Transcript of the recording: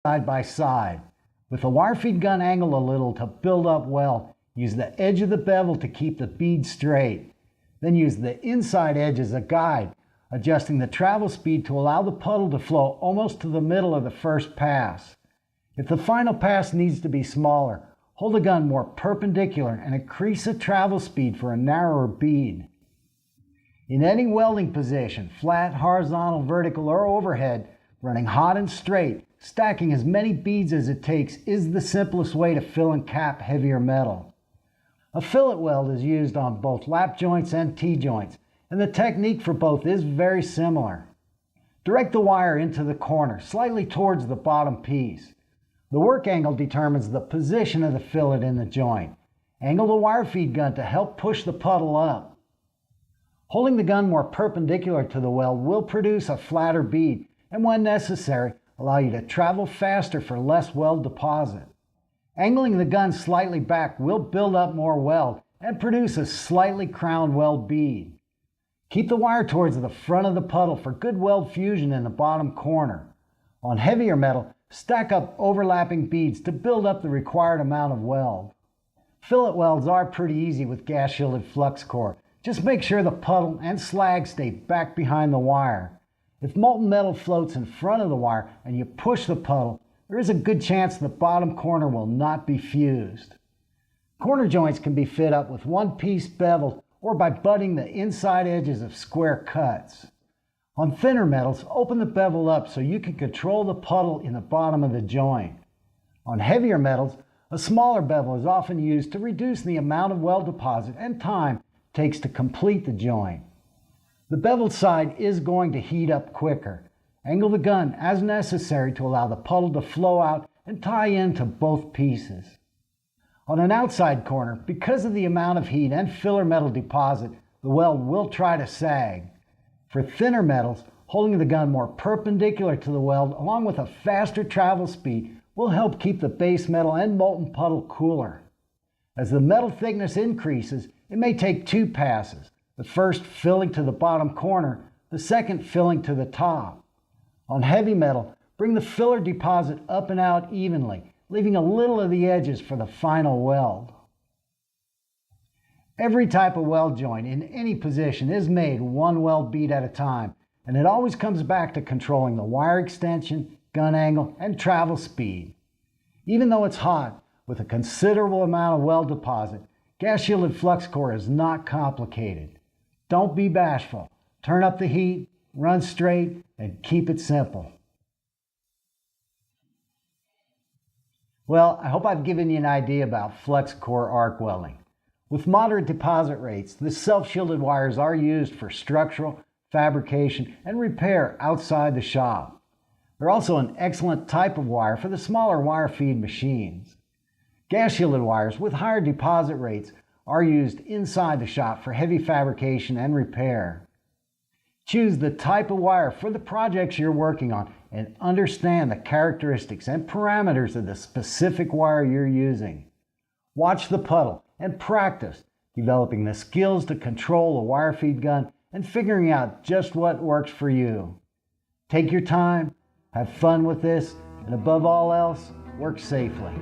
side by side. With the wire feed gun angled a little to build up well, use the edge of the bevel to keep the bead straight. Then use the inside edge as a guide, adjusting the travel speed to allow the puddle to flow almost to the middle of the first pass. If the final pass needs to be smaller, hold the gun more perpendicular and increase the travel speed for a narrower bead. In any welding position, flat, horizontal, vertical, or overhead, running hot and straight, stacking as many beads as it takes is the simplest way to fill and cap heavier metal. A fillet weld is used on both lap joints and T-joints, and the technique for both is very similar. Direct the wire into the corner, slightly towards the bottom piece. The work angle determines the position of the fillet in the joint. Angle the wire feed gun to help push the puddle up. Holding the gun more perpendicular to the weld will produce a flatter bead, and when necessary, allow you to travel faster for less weld deposit. Angling the gun slightly back will build up more weld and produce a slightly crowned weld bead. Keep the wire towards the front of the puddle for good weld fusion in the bottom corner. On heavier metal, stack up overlapping beads to build up the required amount of weld. Fillet welds are pretty easy with gas shielded flux core. Just make sure the puddle and slag stay back behind the wire. If molten metal floats in front of the wire and you push the puddle, there is a good chance the bottom corner will not be fused. Corner joints can be fit up with one-piece bevel or by butting the inside edges of square cuts. On thinner metals, open the bevel up so you can control the puddle in the bottom of the joint. On heavier metals, a smaller bevel is often used to reduce the amount of weld deposit and time it takes to complete the joint. The beveled side is going to heat up quicker. Angle the gun as necessary to allow the puddle to flow out and tie into both pieces. On an outside corner, because of the amount of heat and filler metal deposit, the weld will try to sag. For thinner metals, holding the gun more perpendicular to the weld along with a faster travel speed will help keep the base metal and molten puddle cooler. As the metal thickness increases, it may take two passes, the first filling to the bottom corner, the second filling to the top. On heavy metal, bring the filler deposit up and out evenly, leaving a little of the edges for the final weld. Every type of weld joint in any position is made one weld bead at a time, and it always comes back to controlling the wire extension, gun angle, and travel speed. Even though it's hot, with a considerable amount of weld deposit, gas shielded flux core is not complicated. Don't be bashful. Turn up the heat, run straight, and keep it simple. Well, I hope I've given you an idea about flux core arc welding. With moderate deposit rates, the self-shielded wires are used for structural, fabrication, and repair outside the shop. They're also an excellent type of wire for the smaller wire feed machines. Gas shielded wires with higher deposit rates are used inside the shop for heavy fabrication and repair. Choose the type of wire for the projects you're working on and understand the characteristics and parameters of the specific wire you're using. Watch the puddle and practice developing the skills to control a wire feed gun and figuring out just what works for you. Take your time, have fun with this, and above all else, work safely.